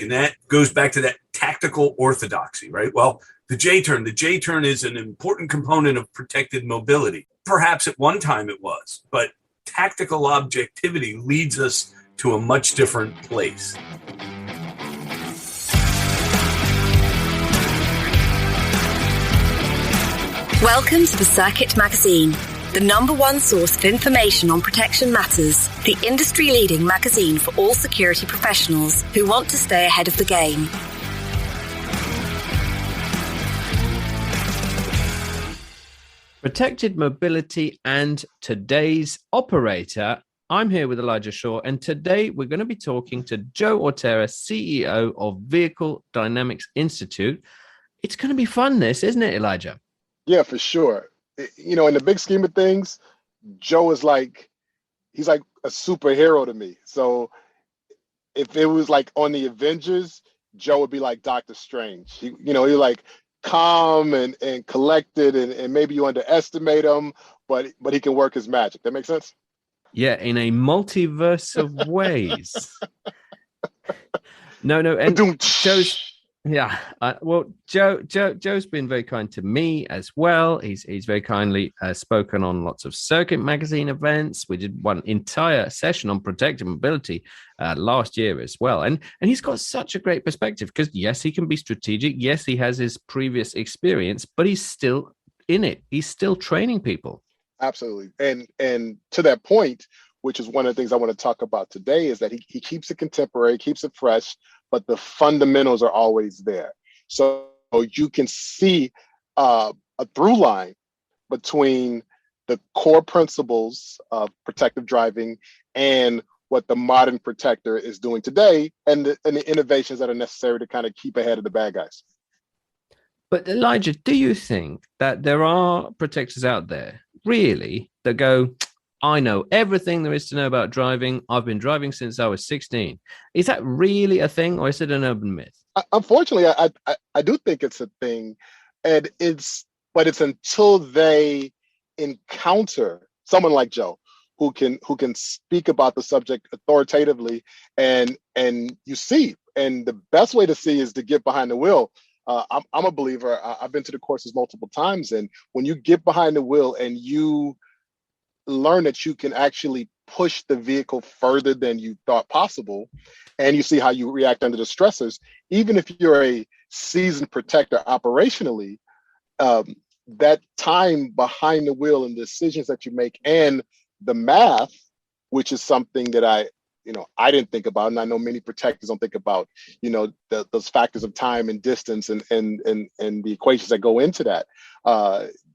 And that goes back to that tactical orthodoxy, right? Well, the J-turn is an important component of protected mobility. Perhaps at one time it was, but tactical objectivity leads us to a much different place. Welcome to the Circuit Magazine, the #1 source of information on protection matters, the industry-leading magazine for all security professionals who want to stay ahead of the game. Protected mobility and today's operator. I'm here with Elijah Shaw, and today we're going to be talking to Joe Autera, CEO of Vehicle Dynamics Institute. It's going to be fun, this, isn't it, Elijah? Yeah, for sure. You know, in the big scheme of things, Joe is he's like a superhero to me. So if it was like on the Avengers, Joe would be like Doctor Strange. He's like calm and collected, and maybe you underestimate him, but he can work his magic. That makes sense? Yeah, in a multiverse of ways. No, and Joe's been very kind to me as well. He's very kindly spoken on lots of Circuit Magazine events. We did one entire session on protected mobility last year as well. And he's got such a great perspective because, yes, he can be strategic. Yes, he has his previous experience, but he's still in it. He's still training people. Absolutely. And to that point, which is one of the things I want to talk about today, is that he keeps it contemporary, keeps it fresh, but the fundamentals are always there. So you can see a through line between the core principles of protective driving and what the modern protector is doing today, and the innovations that are necessary to kind of keep ahead of the bad guys. But Elijah, do you think that there are protectors out there really that go, I know everything there is to know about driving. I've been driving since I was 16. Is that really a thing, or is it an urban myth? Unfortunately, I do think it's a thing, and it's until they encounter someone like Joe who can speak about the subject authoritatively, and you see. And the best way to see is to get behind the wheel. I'm a believer. I've been to the courses multiple times, and when you get behind the wheel and you learn that you can actually push the vehicle further than you thought possible, and you see how you react under the stressors, even if you're a seasoned protector operationally, that time behind the wheel and the decisions that you make and the math, which is something that I didn't think about, and I know many protectors don't think about, those factors of time and distance and the equations that go into that.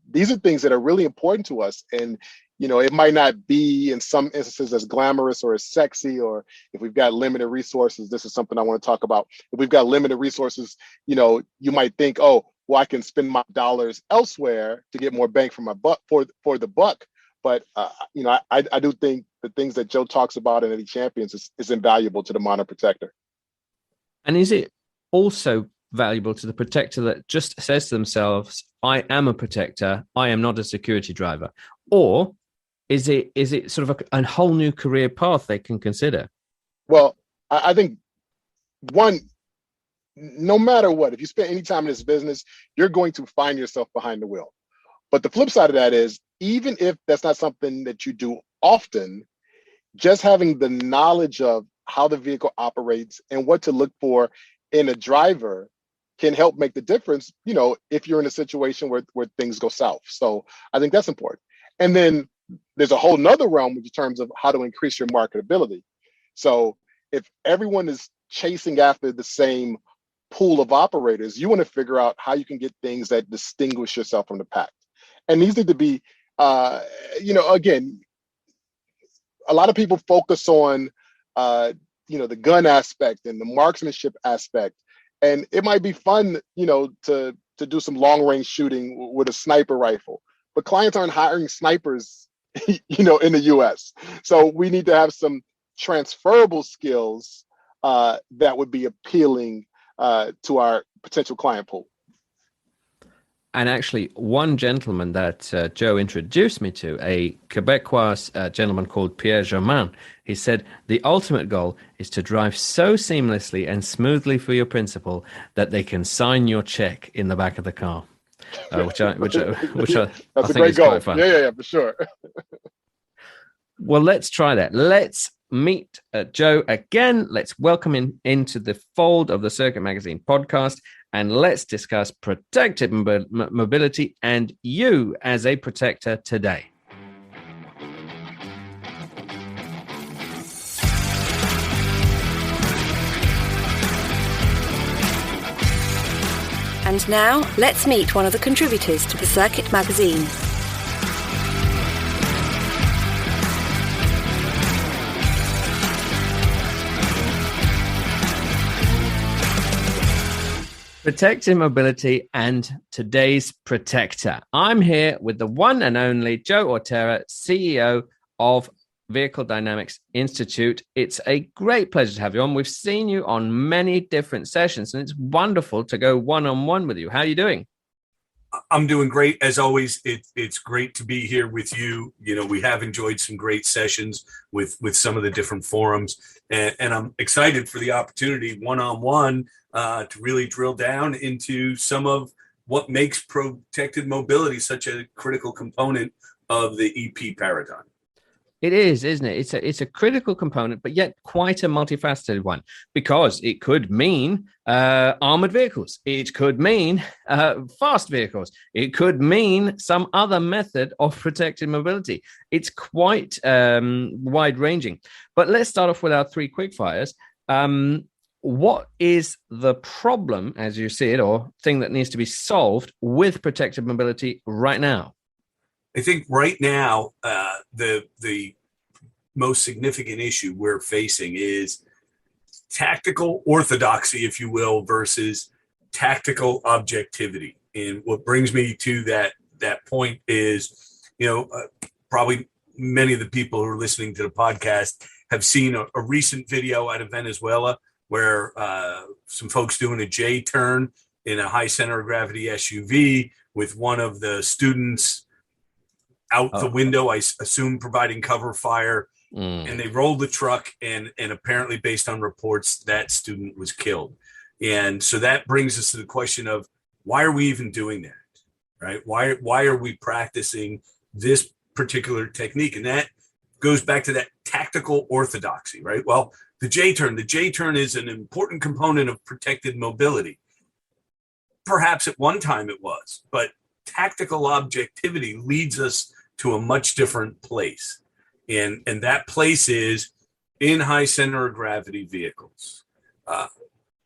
These are things that are really important to us. And it might not be in some instances as glamorous or as sexy, or if we've got limited resources, this is something I want to talk about. If we've got limited resources, you might think, oh, well, I can spend my dollars elsewhere to get more bang for my buck for the buck. But, I do think the things that Joe talks about and that he champions is invaluable to the modern protector. And is it also valuable to the protector that just says to themselves, I am a protector, I am not a security driver? Or is it sort of a whole new career path they can consider? Well, I think one, no matter what, if you spend any time in this business, you're going to find yourself behind the wheel. But the flip side of that is, even if that's not something that you do often, just having the knowledge of how the vehicle operates and what to look for in a driver can help make the difference, if you're in a situation where things go south. So I think that's important. And then there's a whole nother realm in terms of how to increase your marketability. So if everyone is chasing after the same pool of operators, you want to figure out how you can get things that distinguish yourself from the pack. And these need to be, again, a lot of people focus on, the gun aspect and the marksmanship aspect. And it might be fun, to do some long range shooting with a sniper rifle, but clients aren't hiring snipers, in the US. So we need to have some transferable skills that would be appealing to our potential client pool. And actually, one gentleman that Joe introduced me to, a Quebecois gentleman called Pierre Germain, he said, the ultimate goal is to drive so seamlessly and smoothly for your principal that they can sign your check in the back of the car, which I That's think a great is goal. quite fun. Yeah, for sure. Well, let's try that. Let's meet Joe again. Let's welcome him into the fold of the Circuit Magazine podcast, and let's discuss protected mobility and you as a protector today. And now, let's meet one of the contributors to the Circuit Magazine. Protected mobility and today's protector. I'm here with the one and only Joe Autera, CEO of Vehicle Dynamics Institute. It's a great pleasure to have you on. We've seen you on many different sessions, and it's wonderful to go one-on-one with you. How are you doing? I'm doing great. As always, it's great to be here with you. You know, we have enjoyed some great sessions with some of the different forums, and I'm excited for the opportunity one-on-one to really drill down into some of what makes protected mobility such a critical component of the EP paradigm. It is, isn't it? It's a critical component, but yet quite a multifaceted one, because it could mean armored vehicles. It could mean fast vehicles. It could mean some other method of protected mobility. It's quite wide-ranging. But let's start off with our three quickfires. What is the problem, as you see it, or thing that needs to be solved with protected mobility right now? I think right now, the most significant issue we're facing is tactical orthodoxy, if you will, versus tactical objectivity. And what brings me to that point is, probably many of the people who are listening to the podcast have seen a recent video out of Venezuela where some folks doing a J turn in a high center of gravity SUV with one of the students out the window, I assume providing cover fire, and they rolled the truck, and apparently based on reports, that student was killed. And so that brings us to the question of, why are we even doing that, right? Why are we practicing this particular technique? And that goes back to that tactical orthodoxy, right? Well, the J turn is an important component of protected mobility. Perhaps at one time it was, but tactical objectivity leads us to a much different place. And that place is in high center of gravity vehicles.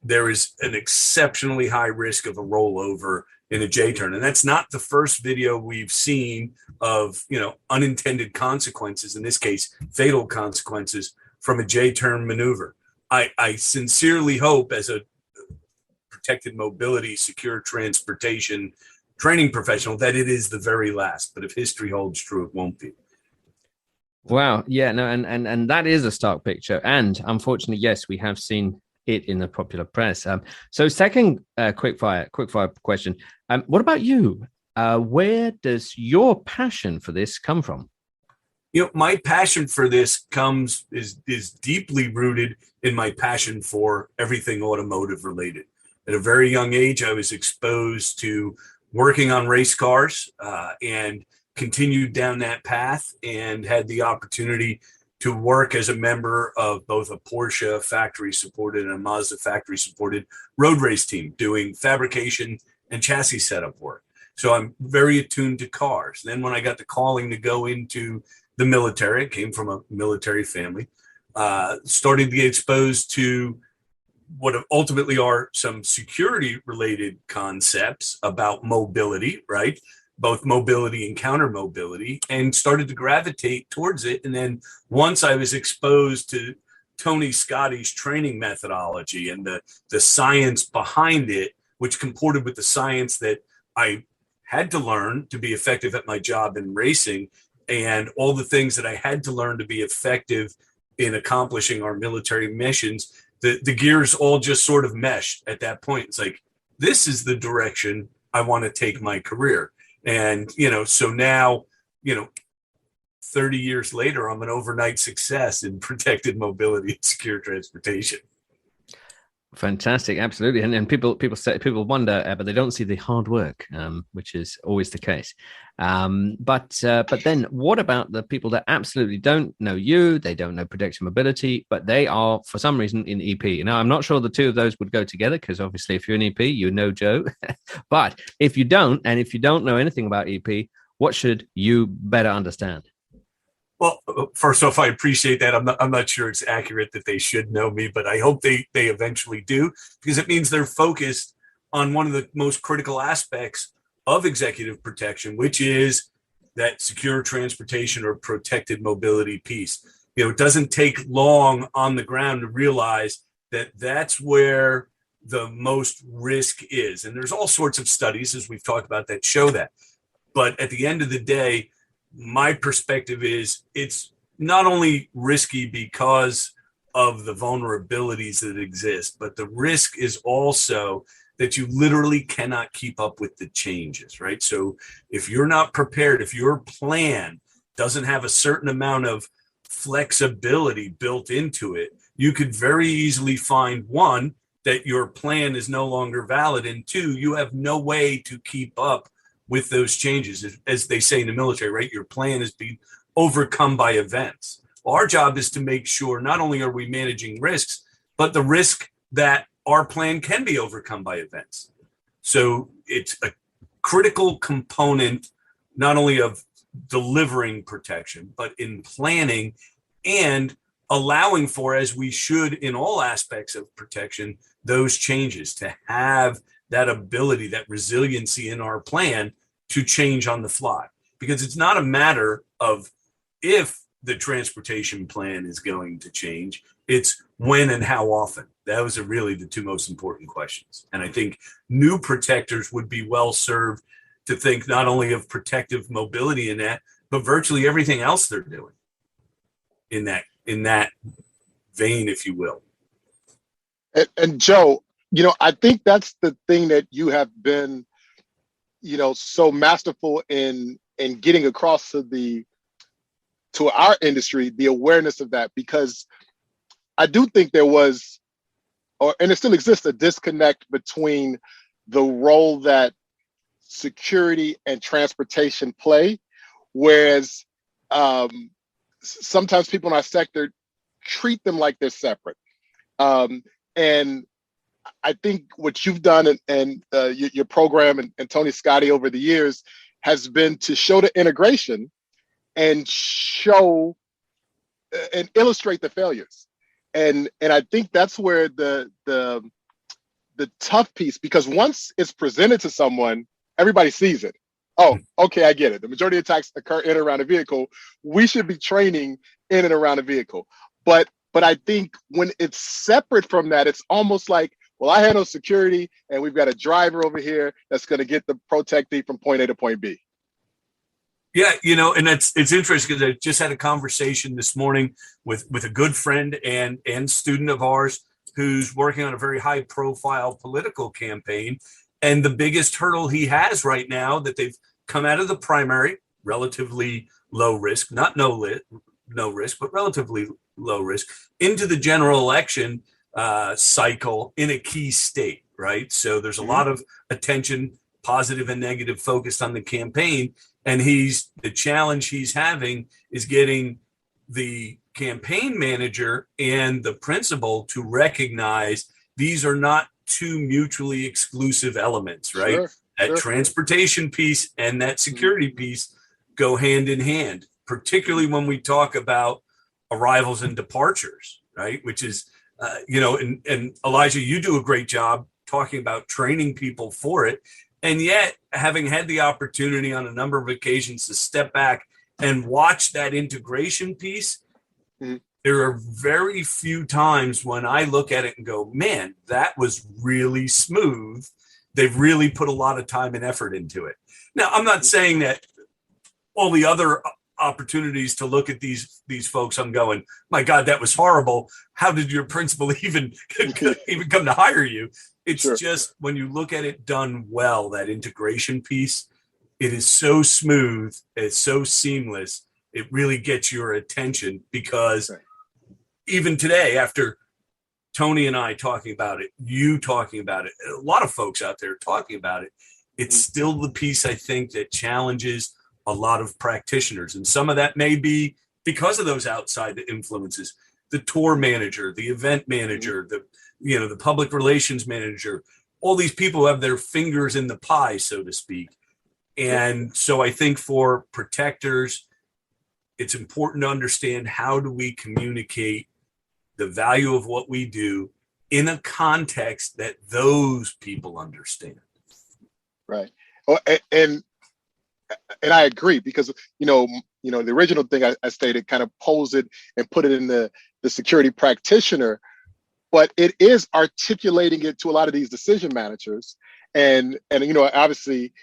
There is an exceptionally high risk of a rollover in a J-turn. And that's not the first video we've seen of, unintended consequences, in this case, fatal consequences from a J-turn maneuver. I sincerely hope, as a protected mobility, secure transportation training professional, that it is the very last. But if history holds true, it won't be. Wow. Yeah, no, and that is a stark picture. And unfortunately, yes, we have seen it in the popular press. So second quickfire question. What about you? Where does your passion for this come from? My passion for this is deeply rooted in my passion for everything automotive related. At a very young age, I was exposed to working on race cars and continued down that path, and had the opportunity to work as a member of both a Porsche factory supported and a Mazda factory supported road race team doing fabrication and chassis setup work. So I'm very attuned to cars. Then when I got the calling to go into the military, I came from a military family, started to get exposed to what ultimately are some security related concepts about mobility, right? Both mobility and counter mobility, and started to gravitate towards it. And then once I was exposed to Tony Scotty's training methodology and the science behind it, which comported with the science that I had to learn to be effective at my job in racing, and all the things that I had to learn to be effective in accomplishing our military missions, the gears all just sort of meshed at that point. It's like, this is the direction I want to take my career. And, so now, 30 years later, I'm an overnight success in protected mobility and secure transportation. Fantastic, absolutely, and people wonder, but they don't see the hard work, which is always the case. But then, what about the people that absolutely don't know you? They don't know protection mobility, but they are for some reason in EP. Now, I'm not sure the two of those would go together because obviously, if you're in EP, you know Joe. But if you don't, and if you don't know anything about EP, what should you better understand? Well, first off, I appreciate that. I'm not sure it's accurate that they should know me, but I hope they eventually do, because it means they're focused on one of the most critical aspects of executive protection, which is that secure transportation or protected mobility piece. It doesn't take long on the ground to realize that that's where the most risk is. And there's all sorts of studies, as we've talked about, that show that. But at the end of the day, my perspective is it's not only risky because of the vulnerabilities that exist, but the risk is also that you literally cannot keep up with the changes, right? So if you're not prepared, if your plan doesn't have a certain amount of flexibility built into it, you could very easily find, one, that your plan is no longer valid, and two, you have no way to keep up with those changes. As they say in the military, right? Your plan is being overcome by events. Well, our job is to make sure not only are we managing risks, but the risk that our plan can be overcome by events. So it's a critical component, not only of delivering protection, but in planning and allowing for, as we should in all aspects of protection, those changes, to have that ability, that resiliency in our plan to change on the fly. Because it's not a matter of if the transportation plan is going to change, it's when and how often. Those are really the two most important questions. And I think new protectors would be well served to think not only of protective mobility in that, but virtually everything else they're doing in that vein, if you will. And Joe, I think that's the thing that you have been, so masterful in getting across to our industry, the awareness of that, because I do think there was, and it still exists, a disconnect between the role that security and transportation play, whereas sometimes people in our sector treat them like they're separate. And I think what you've done and your program and Tony Scotti over the years has been to show the integration and show and illustrate the failures. And I think that's where the tough piece, because once it's presented to someone, everybody sees it. Oh, okay, I get it. The majority of attacks occur in and around a vehicle. We should be training in and around a vehicle. But I think when it's separate from that, it's almost like, well, I handle security and we've got a driver over here that's going to get the protectee from point A to point B. Yeah, and it's interesting because I just had a conversation this morning with a good friend and student of ours who's working on a very high profile political campaign. And the biggest hurdle he has right now, that they've come out of the primary, relatively low risk, not no risk, but relatively low risk, into the general election cycle in a key state, right? So there's a lot of attention, positive and negative, focused on the campaign. And the challenge he's having is getting the campaign manager and the principal to recognize these are not two mutually exclusive elements, right? Sure, that transportation piece and that security piece go hand in hand, particularly when we talk about arrivals and departures, right? Which is, and Elijah, you do a great job talking about training people for it. And yet, having had the opportunity on a number of occasions to step back and watch that integration piece, there are very few times when I look at it and go, man, that was really smooth. They've really put a lot of time and effort into it. Now, I'm not saying that all the other opportunities to look at these folks, I'm going, my God, that was horrible. How did your principal even come to hire you? it's Sure. just when you look at it done well, that integration piece, it is so smooth, it's so seamless. It really gets your attention because Right. even today, after Tony and I talking about it, you talking about it, a lot of folks out there talking about it, it's still the piece I think that challenges a lot of practitioners. And some of that may be because of those outside influences, the tour manager, the event manager, the public relations manager, all these people have their fingers in the pie, so to speak. And so I think for protectors, it's important to understand how do we communicate the value of what we do in a context that those people understand. Right. Oh, and I agree because the original thing I stated kind of posed it and put it in the security practitioner, but it is articulating it to a lot of these decision managers, and obviously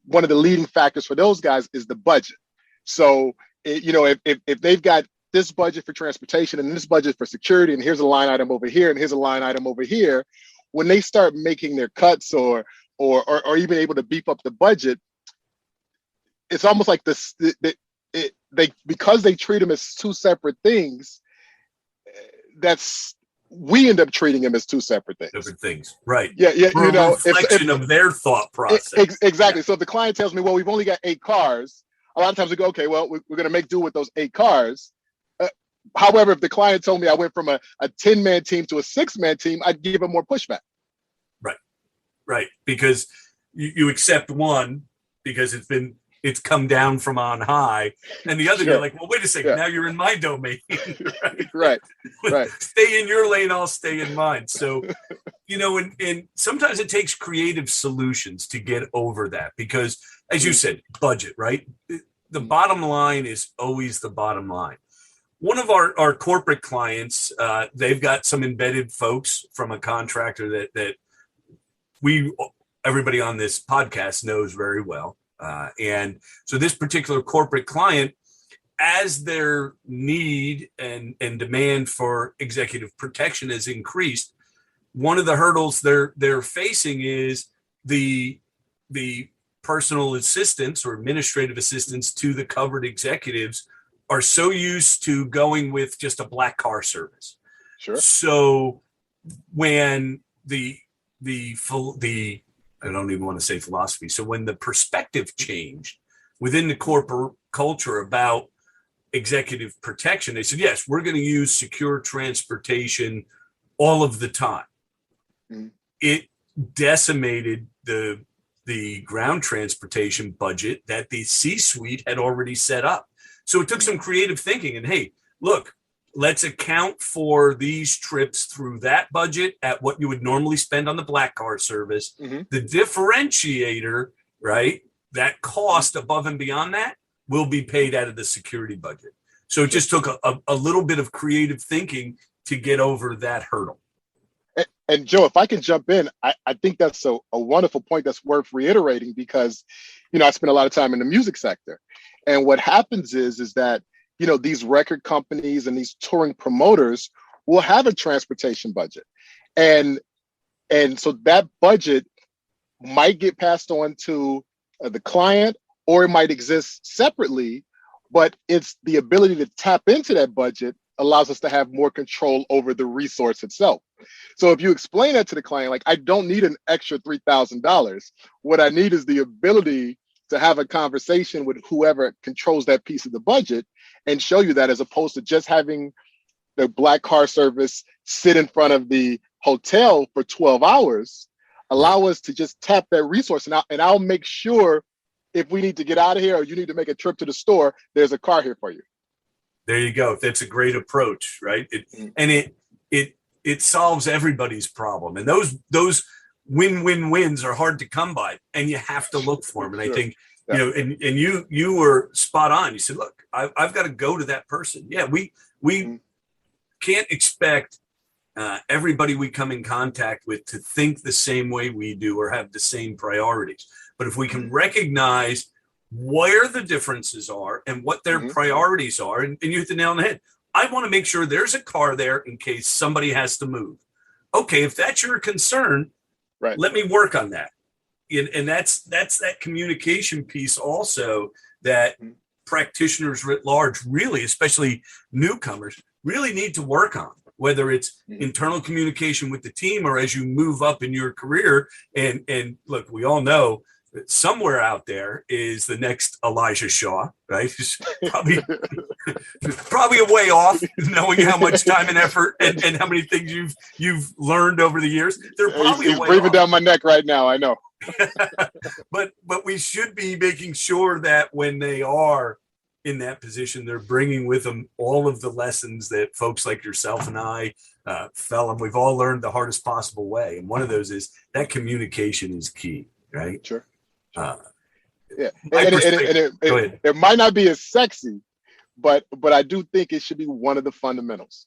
one of the leading factors for those guys is the budget. So if they've got this budget for transportation and this budget for security, and here's a line item over here and here's a line item over here, when they start making their cuts or even able to beef up the budget, it's almost like because they treat them as two separate things, we end up treating them as two separate things. Different things, right? Yeah. Reflection of their thought process. Exactly. Yeah. So if the client tells me, well, we've only got 8 cars, a lot of times we go, okay, well, we're going to make do with those 8 cars. However, if the client told me I went from a 10-man team to a 6-man team, I'd give them more pushback. Right. Because you accept one because it's come down from on high, and the other Sure. You're like, well, wait a second, now you're in my domain. Right. Stay in your lane, I'll stay in mine. So, and sometimes it takes creative solutions to get over that because, as you said, budget, right? The bottom line is always the bottom line. One of our corporate clients, they've got some embedded folks from a contractor that everybody on this podcast knows very well. And so this particular corporate client, as their need and demand for executive protection has increased, one of the hurdles they're facing is the personal assistants or administrative assistants to the covered executives are so used to going with just a black car service. Sure. So when the I don't even want to say philosophy. So when the perspective changed within the corporate culture about executive protection, they said, yes, we're going to use secure transportation all of the time. Mm-hmm. It decimated the ground transportation budget that the C-suite had already set up. So it took some creative thinking and, hey, look, let's account for these trips through that budget at what you would normally spend on the black car service. Mm-hmm. The differentiator, right, that cost above and beyond that will be paid out of the security budget. So it just took a little bit of creative thinking to get over that hurdle. And Joe, if I can jump in, I think that's a wonderful point that's worth reiterating because, I spent a lot of time in the music sector. And what happens is that, these record companies and these touring promoters will have a transportation budget. And so that budget might get passed on to the client, or it might exist separately, but it's the ability to tap into that budget allows us to have more control over the resource itself. So if you explain that to the client, like, I don't need an extra $3,000. What I need is the ability to have a conversation with whoever controls that piece of the budget and show you that, as opposed to just having the black car service sit in front of the hotel for 12 hours, allow us to just tap that resource. And I'll make sure if we need to get out of here or you need to make a trip to the store, there's a car here for you. There you go. That's a great approach, right? It solves everybody's problem. And those win-win-wins are hard to come by, and you have to look for them. And I think, and you were spot on. You said, look, I've got to go to that person. Yeah, we can't expect everybody we come in contact with to think the same way we do or have the same priorities. But if we can recognize where the differences are and what their priorities are, and you hit the nail on the head. I want to make sure there's a car there in case somebody has to move. Okay, if that's your concern, Right. Let me work on that. And that's that communication piece also that practitioners writ large, really, especially newcomers, really need to work on, whether it's internal communication with the team or as you move up in your career. And look, we all know that somewhere out there is the next Elijah Shaw, right? Probably a way off, knowing how much time and effort and how many things you've learned over the years. They're probably He's breathing down my neck right now. I know. but we should be making sure that when they are in that position, they're bringing with them all of the lessons that folks like yourself and I fell, and we've all learned the hardest possible way. And one of those is that communication is key, right? Sure. Yeah. It might not be as sexy, but I do think it should be one of the fundamentals.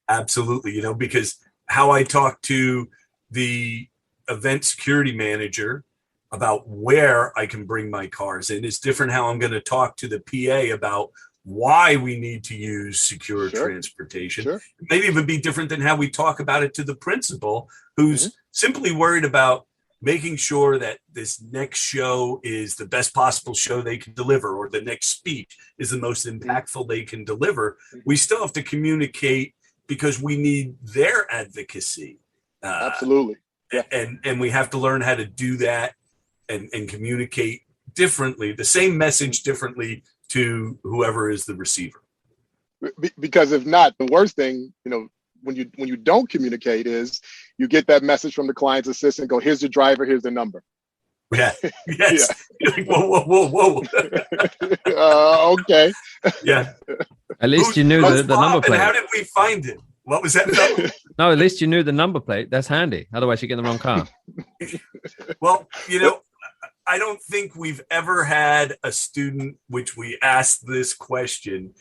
Absolutely. Because how I talk to the event security manager about where I can bring my cars in is different how I'm going to talk to the PA about why we need to use secure transportation. Sure. Maybe even be different than how we talk about it to the principal, who's simply worried about making sure that this next show is the best possible show they can deliver, or the next speech is the most impactful they can deliver. We still have to communicate because we need their advocacy. Absolutely. Yeah. And we have to learn how to do that and communicate differently, the same message differently to whoever is the receiver. Because if not, the worst thing, when you don't communicate is you get that message from the client's assistant, go, here's the driver, here's the number. Yeah. Yes. Yeah. Like, whoa. Okay. Yeah. At least you knew the number plate. And how did we find it? What was that number? No, at least you knew the number plate. That's handy. Otherwise, you get in the wrong car. Well, I don't think we've ever had a student which we asked this question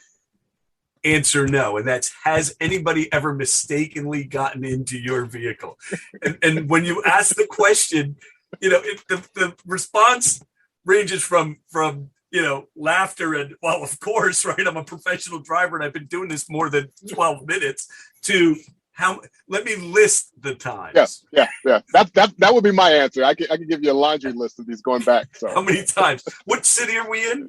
answer no, and that's, has anybody ever mistakenly gotten into your vehicle? And when you ask the question, the response ranges from laughter and, well, of course, right, I'm a professional driver and I've been doing this more than 12 minutes, to let me list the times. Yeah. That would be my answer. I can give you a laundry list of these going back. So how many times? What city are we in?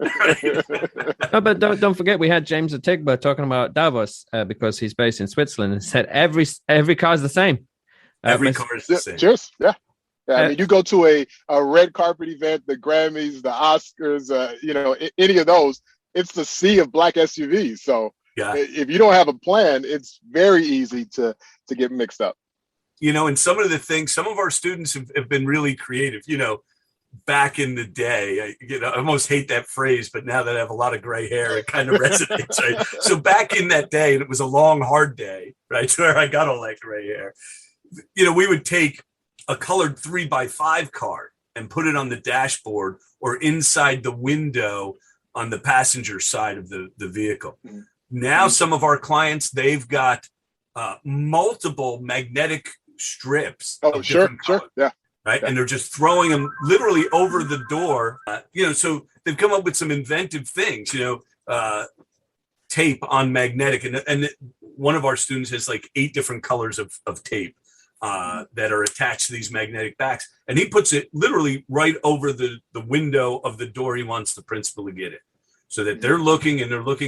No, but don't forget, we had James Atigba talking about Davos because he's based in Switzerland, and said every car is the same. Every car is the same. Cheers. Yeah. I mean, you go to a red carpet event, the Grammys, the Oscars, any of those, it's the sea of black SUVs. So if you don't have a plan, it's very easy to get mixed up. And some of the things, some of our students have been really creative. Back in the day, I almost hate that phrase, but now that I have a lot of gray hair, it kind of resonates, right? So back in that day, and it was a long, hard day, right, where I got all that gray hair, we would take a colored 3x5 card and put it on the dashboard or inside the window on the passenger side of the vehicle. Mm-hmm. Now, some of our clients, they've got multiple magnetic strips. Oh, sure. Yeah. Right. Yeah. And they're just throwing them literally over the door. So they've come up with some inventive things, tape on magnetic. And one of our students has like 8 different colors of tape that are attached to these magnetic backs. And he puts it literally right over the window of the door he wants the principal to get in, so that they're looking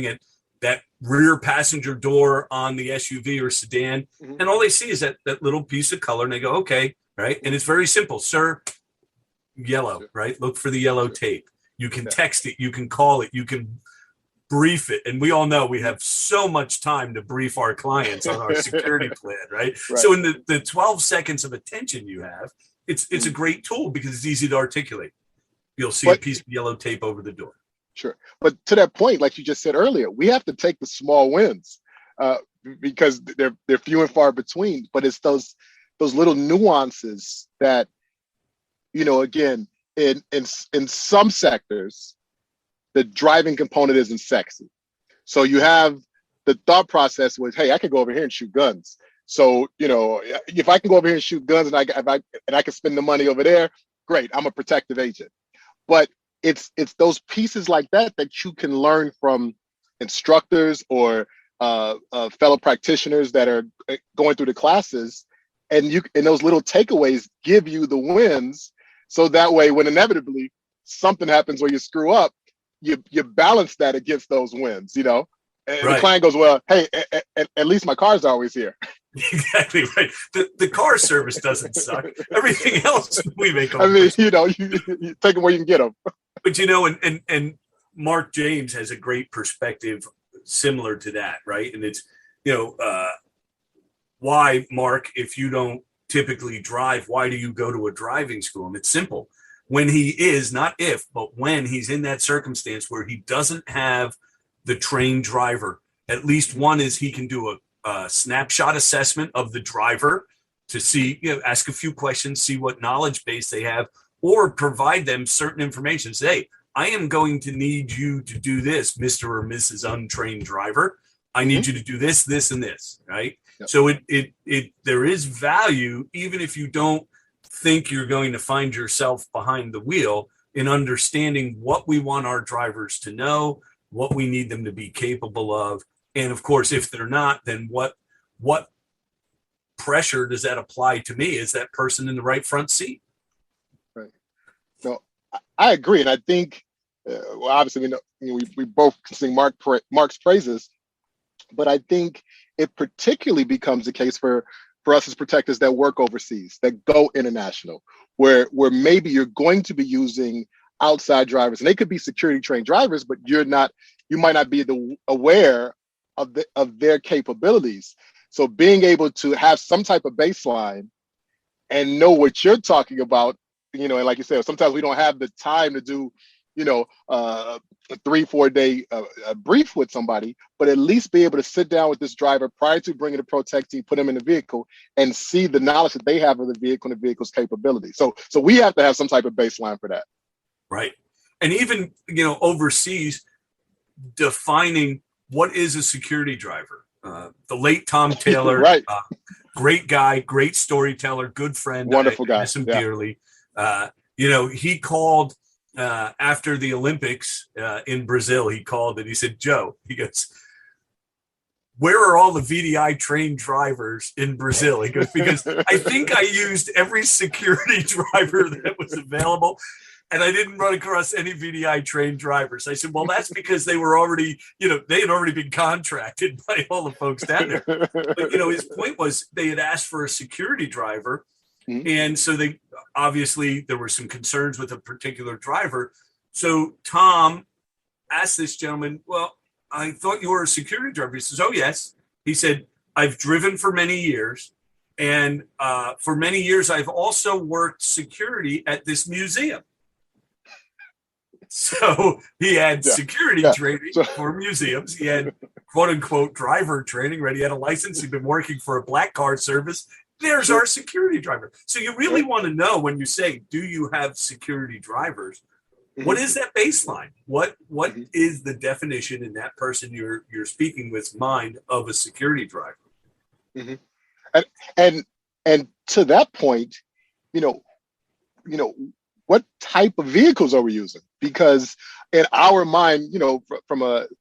at that rear passenger door on the SUV or sedan. Mm-hmm. And all they see is that little piece of color, and they go, okay, right? And it's very simple. Sir, yellow, right? Look for the yellow tape. You can text it. You can call it. You can brief it. And we all know we have so much time to brief our clients on our security plan, right? So in the 12 seconds of attention you have, it's a great tool because it's easy to articulate. You'll see a piece of yellow tape over the door. Sure. But to that point, like you just said earlier, we have to take the small wins because they're few and far between. But it's those little nuances that, again, in some sectors, the driving component isn't sexy. So you have the thought process was, hey, I could go over here and shoot guns. So, if I can go over here and shoot guns and I can spend the money over there, great, I'm a protective agent. But it's those pieces like that you can learn from instructors or fellow practitioners that are going through the classes, and those little takeaways give you the wins. So that way, when inevitably something happens where you screw up, you balance that against those wins, you know. And the client goes, well, hey, at least my car's always here. Exactly right. The car service doesn't suck. Everything else we make. I mean, you know, you take them where you can get them. But you know, and Mark James has a great perspective similar to that, right? And it's, you know, why, Mark, if you don't typically drive, why do you go to a driving school? And it's simple. When he is, not if, but when he's in that circumstance where he doesn't have the trained driver, at least one is he can do a snapshot assessment of the driver to see, you know, ask a few questions, see what knowledge base they have, or provide them certain information. Say, hey, I am going to need you to do this, Mr. or Mrs. Untrained Driver. I need you to do this, this, and this, right? Yep. So there is value, even if you don't think you're going to find yourself behind the wheel, in understanding what we want our drivers to know, what we need them to be capable of. And of course, if they're not, then what pressure does that apply to me? Is that person in the right front seat? Right. No, I agree. And I think, well, obviously, we both sing Mark's praises, but I think it particularly becomes the case for us as protectors that work overseas, that go international, where maybe you're going to be using outside drivers, and they could be security trained drivers, but you might not be aware of their capabilities. So being able to have some type of baseline and know what you're talking about, you know, and like you said, sometimes we don't have the time to do, you know, a 3-4 day brief with somebody, but at least be able to sit down with this driver prior to bringing the pro tech team, put them in the vehicle, and see the knowledge that they have of the vehicle and the vehicle's capability. So we have to have some type of baseline for that. Right. And even, you know, overseas, defining what is a security driver. The late Tom Taylor, right. Great guy, great storyteller, good friend. Wonderful guy. I miss him dearly. You know, he called after the Olympics in Brazil. He called and he said, Joe, he goes, where are all the VDI trained drivers in Brazil? He goes, because I think I used every security driver that was available, and I didn't run across any VDI trained drivers. I said, well, that's because they were already, you know, they had already been contracted by all the folks down there. But, you know, his point was they had asked for a security driver. Mm-hmm. And so obviously there were some concerns with a particular driver. So Tom asked this gentleman, well, I thought you were a security driver. He says, oh, yes. He said, I've driven for many years. And for many years, I've also worked security at this museum. So he had security training for museums. He had quote unquote driver training, right? He had a license. He'd been working for a black card service. There's our security driver. So you really want to know when you say, do you have security drivers? Mm-hmm. What is that baseline? What mm-hmm. is the definition in that person you're speaking with mind of a security driver? Mm-hmm. And to that point, you know, what type of vehicles are we using? Because in our mind, you know,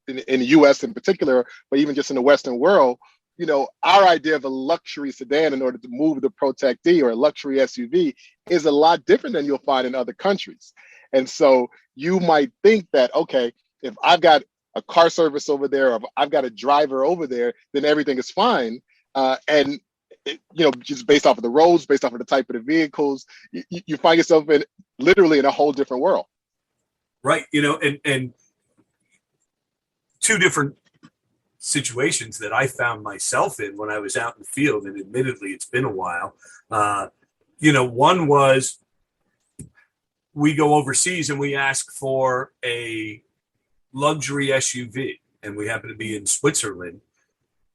in the U.S. in particular, but even just in the Western world, you know, our idea of a luxury sedan in order to move the protectee or a luxury SUV is a lot different than you'll find in other countries. And so you might think that, okay, if I've got a car service over there, or if I've got a driver over there, then everything is fine. You know, just based off of the roads, based off of the type of the vehicles, you find yourself literally in a whole different world. Right. You know, and two different situations that I found myself in when I was out in the field, and admittedly, it's been a while. You know, one was we go overseas and we ask for a luxury SUV, and we happen to be in Switzerland,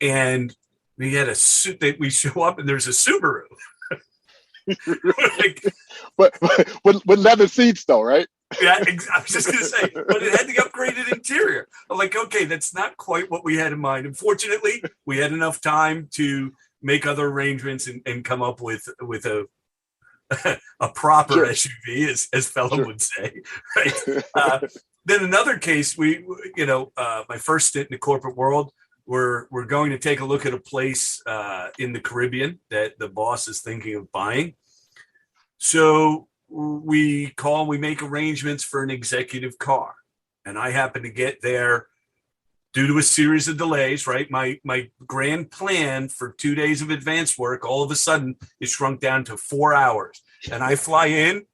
and we had a suit that we show up and there's a Subaru. Like, but with leather seats though, right? Yeah, I was just going to say, but it had the upgraded interior. I'm like, okay, that's not quite what we had in mind. Unfortunately, we had enough time to make other arrangements and come up with a proper SUV, as fellow would say. Right. Then another case, my first stint in the corporate world, we're going to take a look at a place in the Caribbean that the boss is thinking of buying. So we make arrangements for an executive car. And I happen to get there due to a series of delays, right? My grand plan for 2 days of advance work all of a sudden is shrunk down to 4 hours. And I fly in,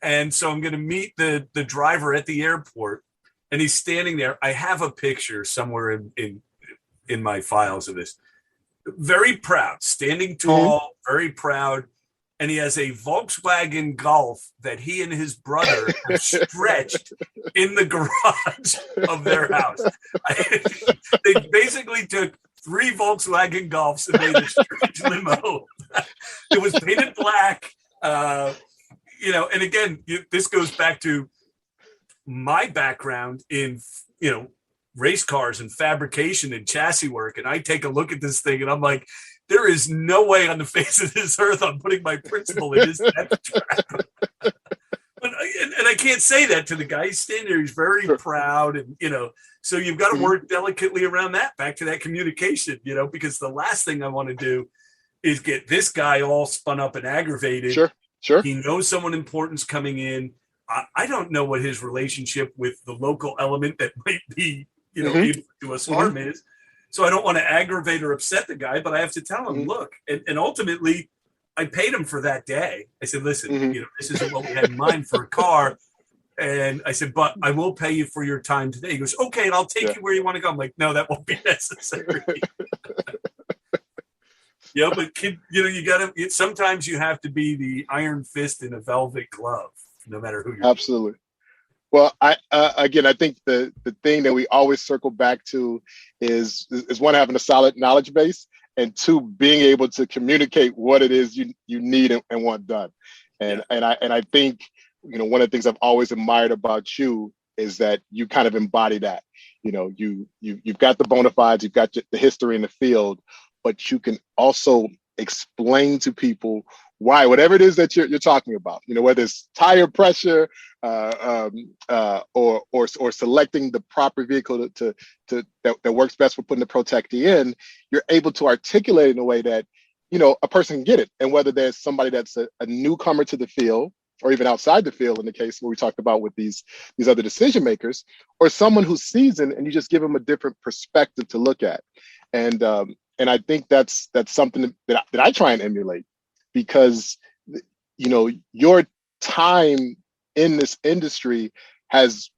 and so I'm going to meet the driver at the airport, and he's standing there. I have a picture somewhere in my files of this. Very proud, standing tall, very proud. And he has a Volkswagen Golf that he and his brother have stretched in the garage of their house. They basically took 3 Volkswagen Golfs and made a stretch limo. It was painted black. And again, this goes back to my background in, race cars and fabrication and chassis work. And I take a look at this thing and I'm like, there is no way on the face of this earth I'm putting my principal in his death trap. And I can't say that to the guy. He's standing there. He's very proud. And, so you've got to work delicately around that, back to that communication, because the last thing I want to do is get this guy all spun up and aggravated. Sure. He knows someone important's coming in. I don't know what his relationship with the local element that might be, able to do us harm is. So I don't want to aggravate or upset the guy, but I have to tell him, look, and ultimately I paid him for that day. I said, listen, this isn't what we had in mind for a car. And I said, but I will pay you for your time today. He goes, okay, and I'll take you where you want to go. I'm like, no, that won't be necessary. But you got to, sometimes you have to be the iron fist in a velvet glove, no matter who you're. Absolutely. Well, I think the thing that we always circle back to is one, having a solid knowledge base, and 2, being able to communicate what it is you need and want done. And I think, one of the things I've always admired about you is that you kind of embody that. You've got the bona fides, you've got the history in the field, but you can also explain to people why, whatever it is that you're talking about, whether it's tire pressure, or selecting the proper vehicle that works best for putting the Protectee in, you're able to articulate it in a way that, a person can get it. And whether there's somebody that's a newcomer to the field, or even outside the field, in the case where we talked about with these other decision makers, or someone who's seasoned, and you just give them a different perspective to look at. And I think that's something that I try and emulate, because, your time in this industry has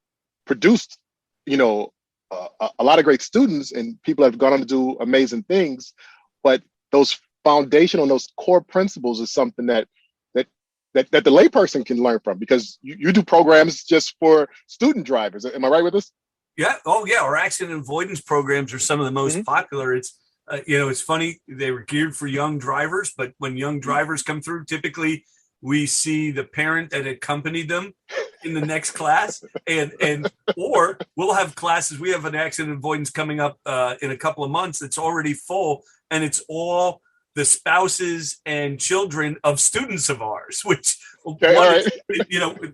produced, a lot of great students, and people have gone on to do amazing things. But those foundational, those core principles is something that the layperson can learn from, because you do programs just for student drivers. Am I right with this? Yeah. Oh, yeah. Our accident avoidance programs are some of the most popular. It's, it's funny. They were geared for young drivers, but when young drivers come through, typically we see the parent that accompanied them in the next class, or we'll have classes. We have an accident avoidance coming up in a couple of months. It's already full, and it's all the spouses and children of students of ours, which,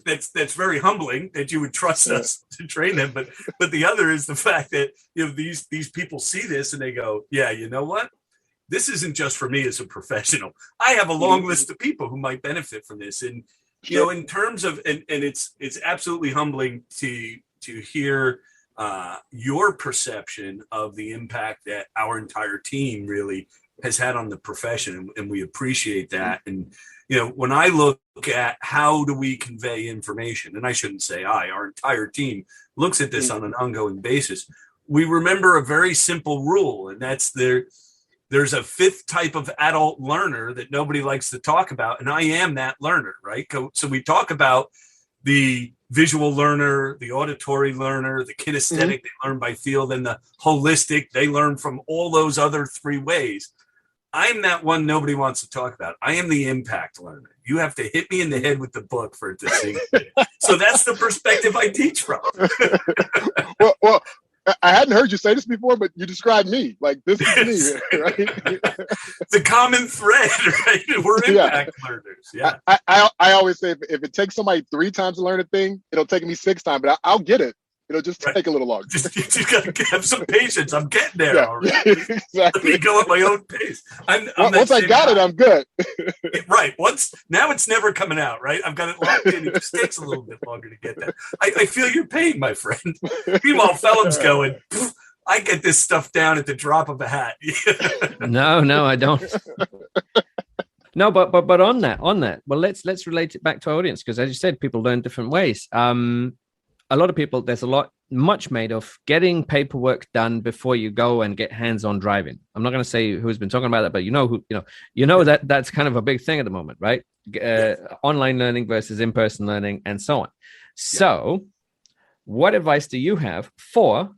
that's very humbling that you would trust us to train them. But the other is the fact that, these people see this and they go, yeah, you know what? This isn't just for me as a professional. I have a long list of people who might benefit from this. And, in terms of, and it's absolutely humbling to hear your perception of the impact that our entire team really has had on the profession, and we appreciate that. And when I look at how do we convey information, and I shouldn't say our entire team looks at this on an ongoing basis, we remember a very simple rule, and that's there's a 5th type of adult learner that nobody likes to talk about, and I am that learner, right? So we talk about the visual learner, the auditory learner, the kinesthetic, they learn by feel, then the holistic, they learn from all those other 3 ways. I'm that one nobody wants to talk about. I am the impact learner. You have to hit me in the head with the book for it to sink in. So that's the perspective I teach from. well, I hadn't heard you say this before, but you described me. Like, this is me, right? The common thread, right? We're impact learners. Yeah. I always say, if it takes somebody 3 times to learn a thing, it'll take me 6 times, but I'll get it. It'll just take a little longer. You just gotta have some patience. I'm getting there Yeah, already. exactly. Let me go at my own pace. Once I got it, I'm good. Right. Now it's never coming out, right? I've got it locked in. It just takes a little bit longer to get there. I feel your pain, my friend. Meanwhile, Phelim's going, I get this stuff down at the drop of a hat. No, I don't. No, but on that, well, let's relate it back to our audience, because as you said, people learn different ways. A lot of people, there's much made of getting paperwork done before you go and get hands-on driving. I'm not going to say who's been talking about that, but you know that's kind of a big thing at the moment, right? Online learning versus in-person learning and so on. So what advice do you have for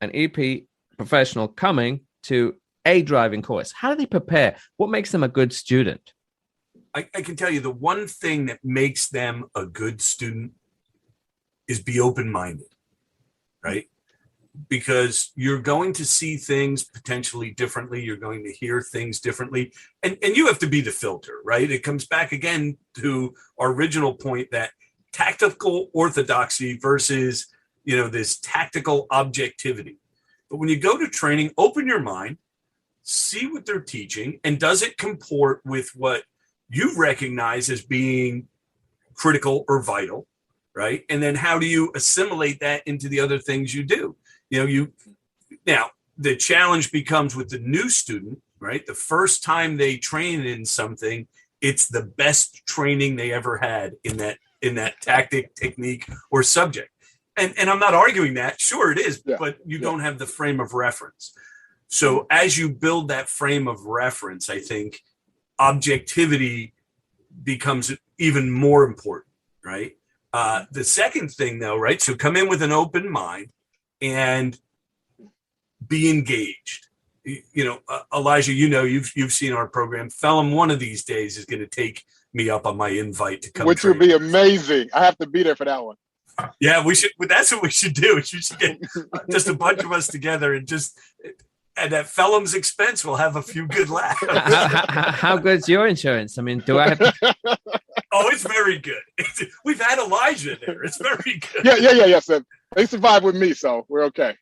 an EP professional coming to a driving course? How do they prepare? What makes them a good student? I can tell you the one thing that makes them a good student is be open-minded, right? Because you're going to see things potentially differently. You're going to hear things differently. And you have to be the filter, right? It comes back again to our original point that tactical orthodoxy versus, this tactical objectivity. But when you go to training, open your mind, see what they're teaching, and does it comport with what you recognize as being critical or vital, right? And then how do you assimilate that into the other things you do? Now the challenge becomes with the new student, right? The first time they train in something, it's the best training they ever had in that tactic, technique, or subject. And I'm not arguing that. Sure, it is, but you don't have the frame of reference. So as you build that frame of reference, I think objectivity becomes even more important, right? The second thing, though, right? So come in with an open mind and be engaged. Elijah, you've seen our program. Phelim, one of these days is going to take me up on my invite to come. Which would be amazing. I have to be there for that one. Yeah, we should. That's what we should do. We should get just a bunch of us together and at Phelim's expense, we'll have a few good laughs. How good's your insurance? I mean, do I have to... Oh, it's very good. We've had Elijah there. It's very good. Yeah. So they survived with me, so we're okay.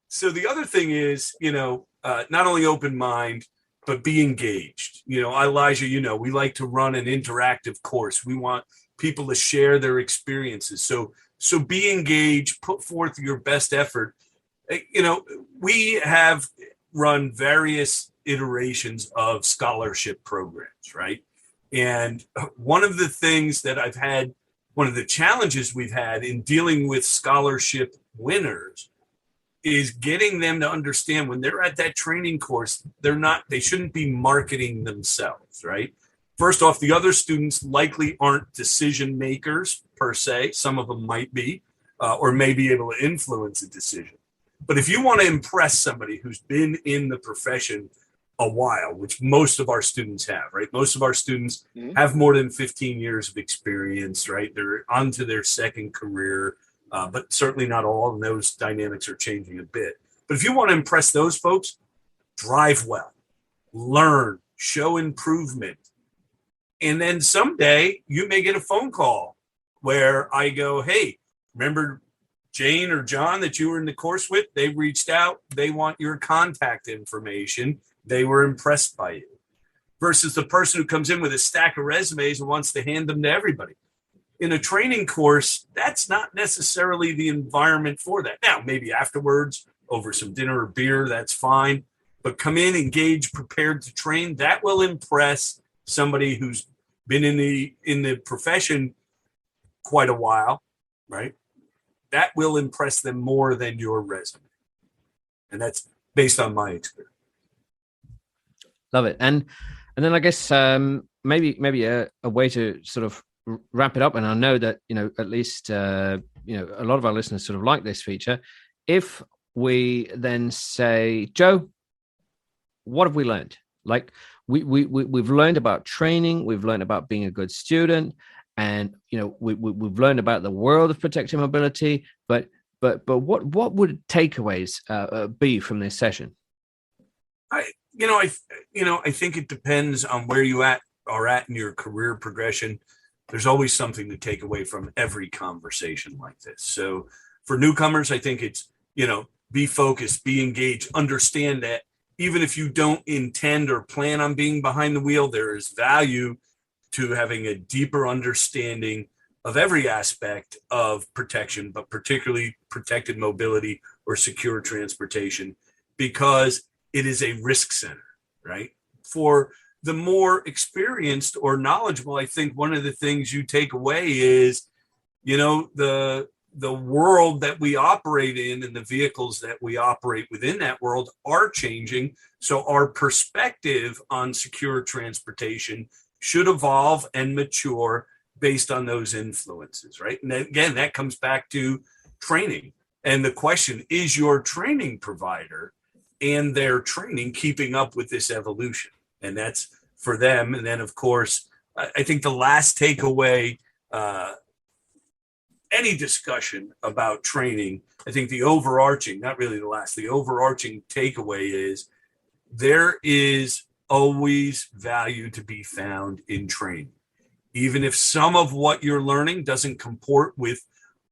So the other thing is, not only open mind, but be engaged. Elijah, we like to run an interactive course. We want people to share their experiences. So be engaged, put forth your best effort. We have run various iterations of scholarship programs, right? And one of the things that one of the challenges we've had in dealing with scholarship winners is getting them to understand when they're at that training course, they shouldn't be marketing themselves, right? First off, the other students likely aren't decision makers per se. Some of them might be, or may be able to influence a decision. But if you want to impress somebody who's been in the profession a while, which most of our students have, right? Most of our students have more than 15 years of experience, right? They're onto their second career, but certainly not all, and those dynamics are changing a bit. But if you want to impress those folks, drive well, learn, show improvement. And then someday you may get a phone call where I go, hey, remember Jane or John that you were in the course with? They reached out. They want your contact information. They were impressed by you. Versus the person who comes in with a stack of resumes and wants to hand them to everybody. In a training course, that's not necessarily the environment for that. Now, maybe afterwards, over some dinner or beer, that's fine. But come in, engage, prepared to train. That will impress somebody who's been in the profession quite a while, right? That will impress them more than your resume. And that's based on my experience. Love it. And then I guess maybe a way to sort of wrap it up. And I know that, at least, a lot of our listeners sort of like this feature. If we then say, Joe, what have we learned? Like we've learned about training. We've learned about being a good student. And, we've learned about the world of protected mobility. But what would takeaways be from this session? I think it depends on where you are at in your career progression. There's always something to take away from every conversation like this. So For newcomers, I think it's, be focused, be engaged, understand that even if you don't intend or plan on being behind the wheel, there is value to having a deeper understanding of every aspect of protection, but particularly protected mobility or secure transportation, because it is a risk center, right? For the more experienced or knowledgeable, I think one of the things you take away is, the world that we operate in and the vehicles that we operate within that world are changing. So our perspective on secure transportation should evolve and mature based on those influences, right? And again, that comes back to training. And the question is, your training provider and their training keeping up with this evolution? And that's for them. And then, of course, I think the last takeaway, any discussion about training, I think the overarching, not really the last, the overarching takeaway is there is always value to be found in training. Even if some of what you're learning doesn't comport with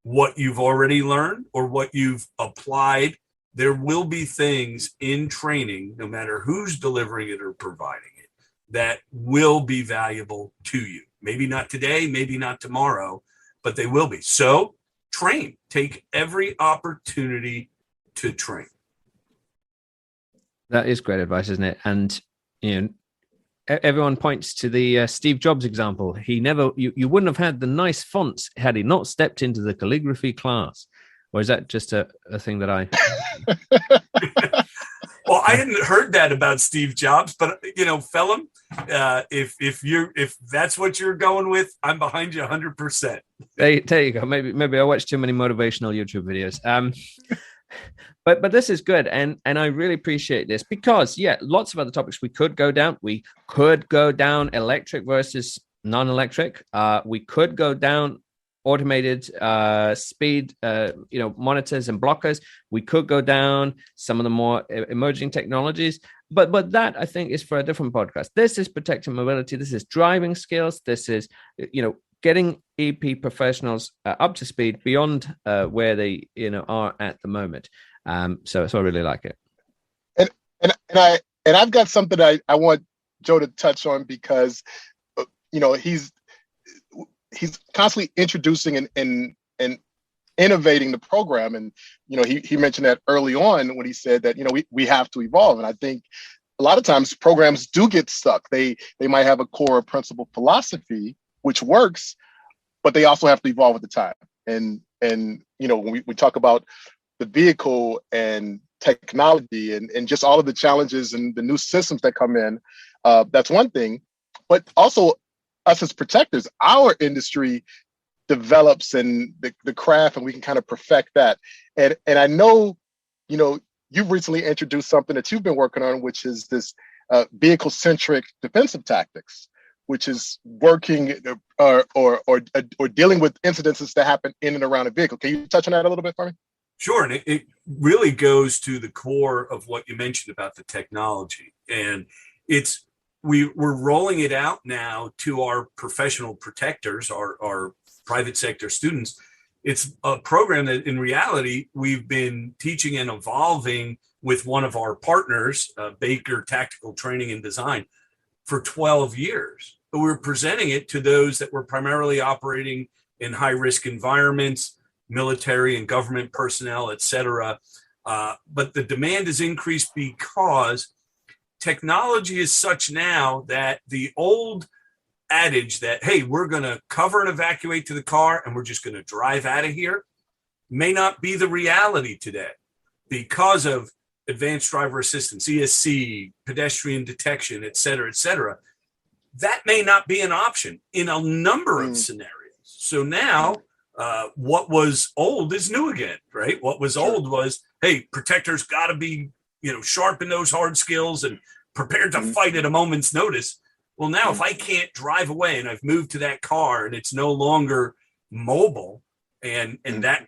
what you've already learned or what you've applied, there will be things in training, no matter who's delivering it or providing it, that will be valuable to you. Maybe not today, maybe not tomorrow, but they will be. So train, take every opportunity to train. That is great advice, isn't it? And, everyone points to the Steve Jobs example. He never, you wouldn't have had the nice fonts had he not stepped into the calligraphy class. Or is that just a thing that I... Well, I hadn't heard that about Steve Jobs, but Phelim, if that's what you're going with, I'm behind you 100%. There you go. Maybe I watched too many motivational YouTube videos. But this is good, and I really appreciate this because lots of other topics we could go down. We could go down electric versus non-electric. We could go down automated speed, monitors and blockers. We could go down some of the more emerging technologies, but that I think is for a different podcast. This is protecting mobility. This is driving skills. This is, getting EP professionals up to speed beyond where they, are at the moment. So I really like it. And I've got something I want Joe to touch on because, he's constantly introducing and innovating the program. And, he mentioned that early on when he said that, we have to evolve. And I think a lot of times programs do get stuck. They might have a core principle philosophy, which works, but they also have to evolve with the time. And when we talk about the vehicle and technology and just all of the challenges and the new systems that come in, that's one thing. But also us as protectors, our industry develops and the craft, and we can kind of perfect that. And I know, you've recently introduced something that you've been working on, which is this vehicle-centric defensive tactics, which is working or dealing with incidences that happen in and around a vehicle. Can you touch on that a little bit for me? Sure. And it really goes to the core of what you mentioned about the technology. And we're rolling it out now to our professional protectors, our private sector students. It's a program that in reality, we've been teaching and evolving with one of our partners, Baker Tactical Training and Design, for 12 years. But we're presenting it to those that were primarily operating in high-risk environments, military and government personnel, et cetera. But the demand has increased because technology is such now that the old adage that, hey, we're going to cover and evacuate to the car and we're just going to drive out of here may not be the reality today because of advanced driver assistance, ESC, pedestrian detection, et cetera, et cetera. That may not be an option in a number of scenarios. So now what was old is new again, right? What was old was, hey, protectors got to be, sharp in those hard skills and prepared to fight at a moment's notice. Well, now if I can't drive away and I've moved to that car and it's no longer mobile and that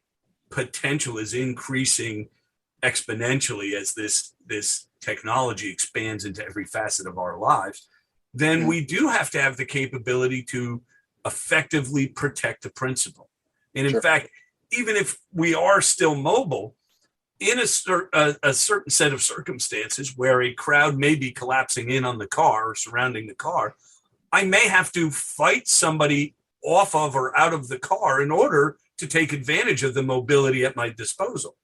potential is increasing exponentially as this technology expands into every facet of our lives, then we do have to have the capability to effectively protect the principal. And in fact, even if we are still mobile, in a certain set of circumstances where a crowd may be collapsing in on the car or surrounding the car, I may have to fight somebody off of or out of the car in order to take advantage of the mobility at my disposal.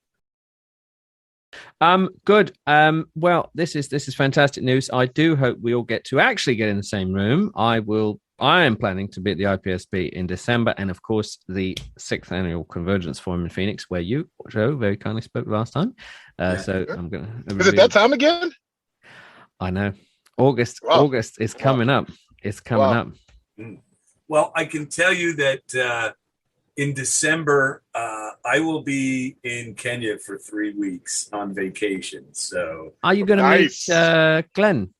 Good. Well, this is fantastic news. I do hope we all get to actually get in the same room. I am planning to be at the IPSB in December, and of course the 6th annual Convergence Forum in Phoenix, where you, Joe, very kindly spoke last time. So I'm going to. Is it that time again? I know. August is coming up. It's coming up. Well, I can tell you that in December, I will be in Kenya for 3 weeks on vacation. So, are you going to meet Glenn?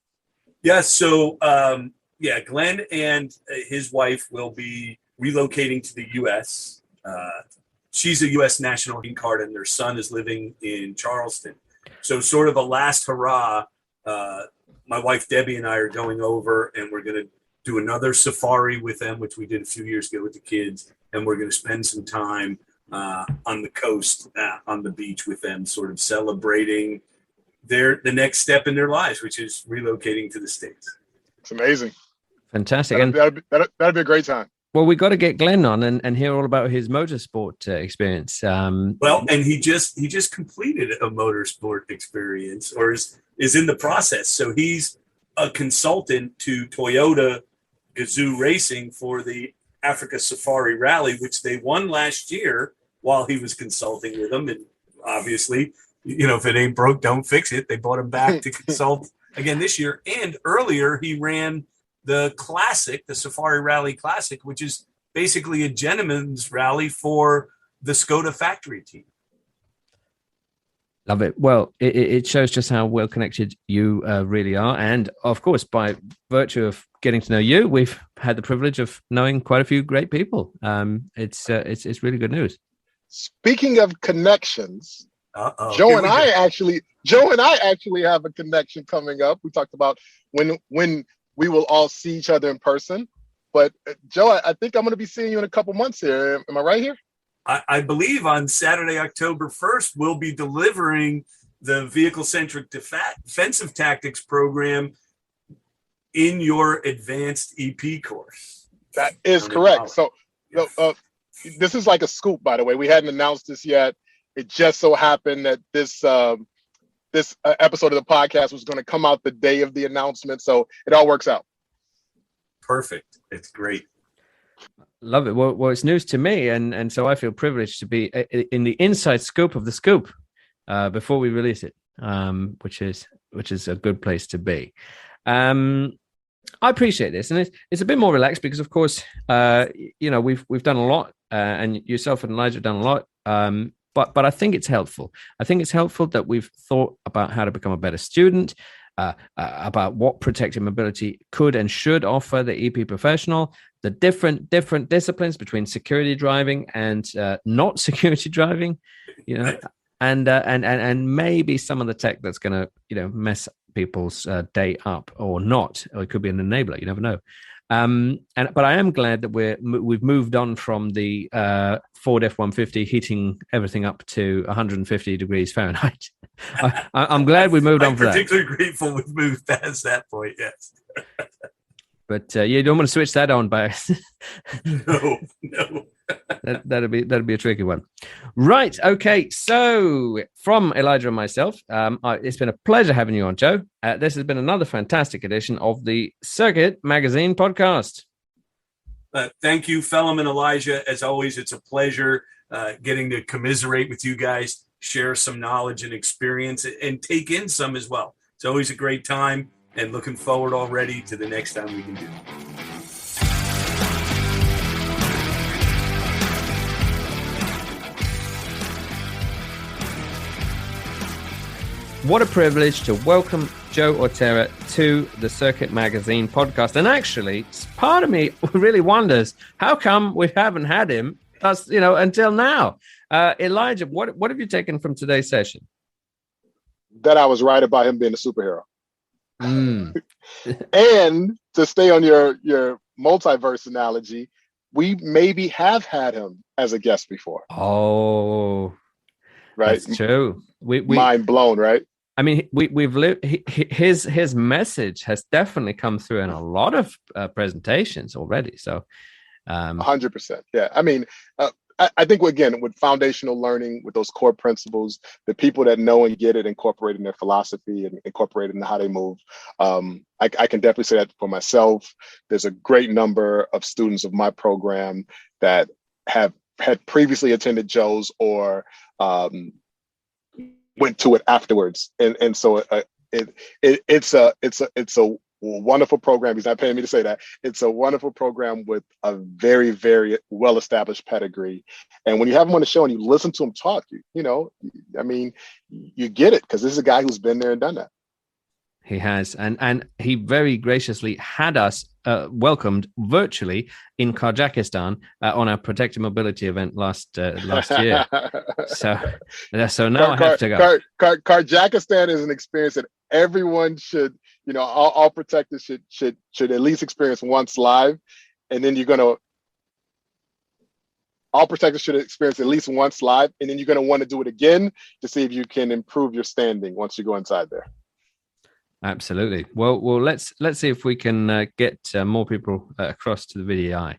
Yes. So, Glenn and his wife will be relocating to the U.S. She's a U.S. national green card, and their son is living in Charleston. So, sort of a last hurrah. My wife Debbie and I are going over, and we're going to do another safari with them, which we did a few years ago with the kids. And we're going to spend some time on the coast, on the beach with them, sort of celebrating the next step in their lives, which is relocating to the States. It's amazing. Fantastic. That'd be a great time. Well, we got to get Glenn on and hear all about his motorsport experience. Well, and he just completed a motorsport experience, or is in the process. So he's a consultant to Toyota Gazoo Racing for the Africa Safari Rally, which they won last year while he was consulting with them. And obviously, if it ain't broke, don't fix it. They brought him back to consult again this year. And earlier, he ran the Classic, the Safari Rally Classic, which is basically a gentleman's rally for the Skoda factory team. Love it. Well, it shows just how well connected you really are. And of course, by virtue of getting to know you, we've had the privilege of knowing quite a few great people. It's really good news. Speaking of connections, Joe and I actually have a connection coming up. We talked about when we will all see each other in person. But Joe, I think I'm going to be seeing you in a couple months here. Am I right here? I believe on Saturday, October 1st, we'll be delivering the vehicle-centric defensive tactics program in your advanced EP course. That is correct. So this is like a scoop, by the way. We hadn't announced this yet. It just so happened that this episode of the podcast was going to come out the day of the announcement. So it all works out. Perfect. It's great. Love it. Well, it's news to me, and so I feel privileged to be in the inside scoop of the scoop before we release it, which is a good place to be. I appreciate this, and it's a bit more relaxed because, of course, we've done a lot, and yourself and Elijah have done a lot. But I think it's helpful. I think it's helpful that we've thought about how to become a better student, about what protective mobility could and should offer the EP professional, the different disciplines between security driving and not security driving, and maybe some of the tech that's going to mess people's day up or not, or it could be an enabler. You never know. But I am glad that we've moved on from the Ford F-150 heating everything up to 150 degrees Fahrenheit. I'm glad we moved on from that. I'm particularly grateful we've moved past that point, yes. But you don't want to switch that on by No. That'd be a tricky one. Right. Okay. So from Elijah and myself, it's been a pleasure having you on, Joe. This has been another fantastic edition of the Circuit Magazine podcast. Thank you, Phelim and Elijah. As always, it's a pleasure getting to commiserate with you guys, share some knowledge and experience, and take in some as well. It's always a great time, and looking forward already to the next time we can do it. What a privilege to welcome Joe Autera to the Circuit Magazine podcast. And actually, part of me really wonders, how come we haven't had him until now? Elijah, what have you taken from today's session? That I was right about him being a superhero. Mm. And to stay on your multiverse analogy, we maybe have had him as a guest before. Oh, right. That's true. We mind blown, right? I mean, we've lived. His message has definitely come through in a lot of presentations already. So, 100%. Yeah. I mean, I think again with foundational learning, with those core principles, the people that know and get it, incorporate in their philosophy and incorporate it in how they move. I can definitely say that for myself. There's a great number of students of my program that have had previously attended Joe's or went to it afterwards, and so it's a wonderful program. He's not paying me to say that. It's a wonderful program with a very, very well-established pedigree. And when you have him on the show and you listen to him talk, I mean, you get it, because this is a guy who's been there and done that. He has, and he very graciously had us welcomed virtually in Kazakhstan on our Protected Mobility event last year. So now I have to go. Kazakhstan is an experience that everyone should, all protectors should at least experience once live, and then all protectors should experience at least once live, and then you're going to want to do it again to see if you can improve your standing once you go inside there. Absolutely. Well, let's see if we can get more people across to the VDI.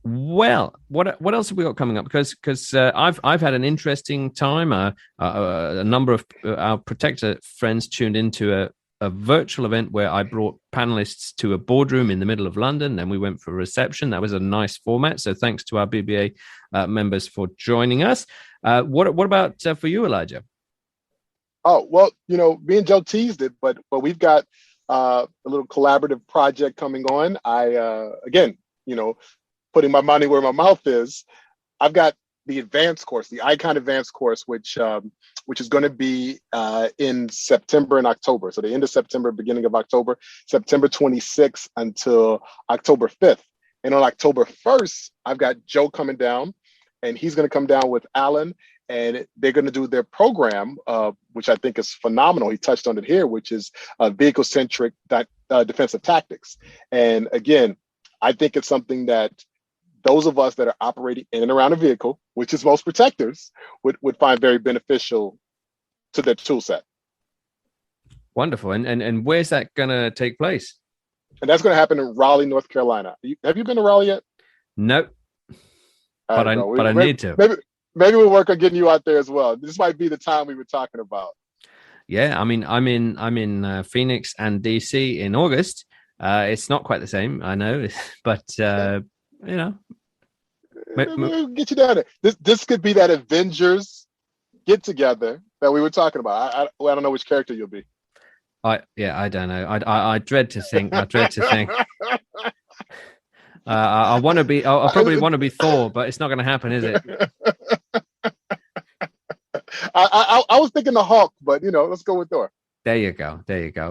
Well, what else have we got coming up? Because I've had an interesting time. A number of our protector friends tuned into a virtual event where I brought panelists to a boardroom in the middle of London. Then we went for a reception. That was a nice format. So thanks to our BBA members for joining us. What about for you, Elijah? Oh, well, me and Joe teased it, but we've got a little collaborative project coming on. Again, putting my money where my mouth is, I've got the advanced course, the Icon Advanced course, which is going to be in September and October. So the end of September, beginning of October, September 26th until October 5th. And on October 1st, I've got Joe coming down, and he's going to come down with Alan, and they're going to do their program, which I think is phenomenal. He touched on it here, which is vehicle-centric defensive tactics. And again, I think it's something that those of us that are operating in and around a vehicle, which is most protectors, would find very beneficial to their tool set. Wonderful. And where's that going to take place? And that's going to happen in Raleigh, North Carolina. Have you been to Raleigh yet? Nope. But I need to. Maybe we'll work on getting you out there as well. This might be the time we were talking about. Yeah, I mean, I'm in Phoenix and DC in August. It's not quite the same, I know, but we'll get you down there. This could be that Avengers get together that we were talking about. I don't know which character you'll be. I don't know. I dread to think. I want to be. I probably want to be Thor, but it's not going to happen, is it? I was thinking the Hulk, but let's go with Thor. There you go.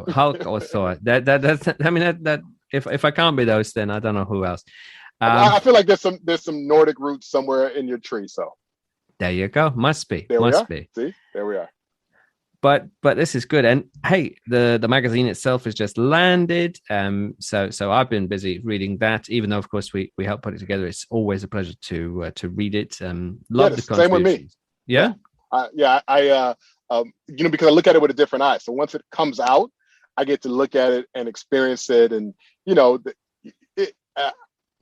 Hulk or Thor. That's. I mean, that. If I can't be those, then I don't know who else. I feel like there's some Nordic roots somewhere in your tree. So there you go. Must be. See, there we are. But this is good. And hey, the magazine itself has just landed. So I've been busy reading that, even though of course we help put it together. It's always a pleasure to read it. Love the contributions. Same with me. Yeah. Because I look at it with a different eye. So once it comes out, I get to look at it and experience it. And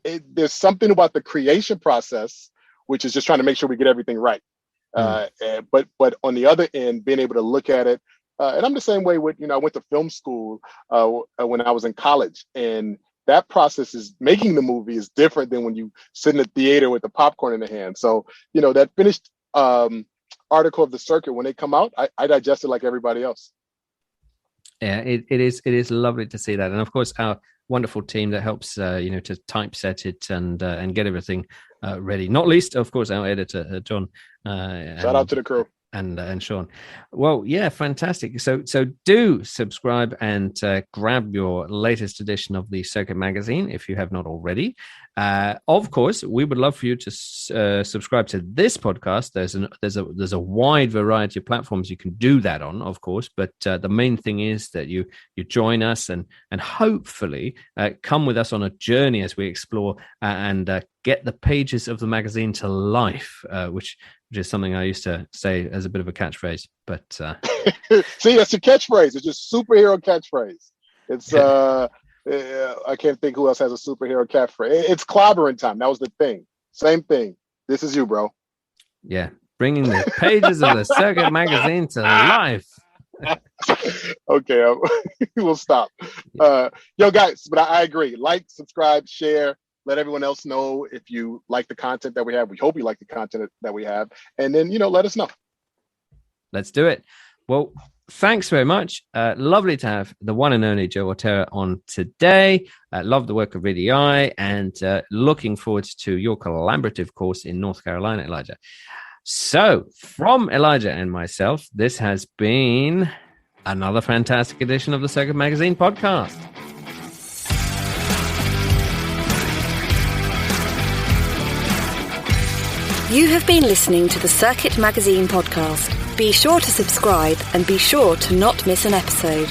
there's something about the creation process, which is just trying to make sure we get everything right. But on the other end, being able to look at it, and I'm the same way with, I went to film school when I was in college, and that process is making the movie is different than when you sit in the theater with the popcorn in the hand. So, that finished article of the circuit, when they come out, I digest it like everybody else. Yeah, it is lovely to see that. And of course, our wonderful team that helps, to typeset it and get everything ready. Not least, of course, our editor, John. Shout out to the crew. And Sean. Well, yeah, fantastic. So do subscribe and grab your latest edition of the Circuit magazine if you have not already. Of course, we would love for you to subscribe to this podcast. There's a wide variety of platforms you can do that on, of course. But the main thing is that you join us and hopefully come with us on a journey as we explore and get the pages of the magazine to life, which is something I used to say as a bit of a catchphrase. But see, that's a catchphrase. It's just superhero catchphrase. It's I can't think who else has a superhero catchphrase. It's clobbering time. That was the thing. Same thing. This is you, bro. Yeah, bringing the pages of the Circuit magazine to life. Okay, we'll stop. Yo, guys, but I agree. Like, subscribe, share. Let everyone else know if you like the content that we have. We hope you like the content that we have. And then, let us know. Let's do it. Well, thanks very much. Lovely to have the one and only Joe Autera on today. Love the work of VDI and looking forward to your collaborative course in North Carolina, Elijah. So from Elijah and myself, this has been another fantastic edition of the Circuit Magazine podcast. You have been listening to the Circuit Magazine podcast. Be sure to subscribe and be sure to not miss an episode.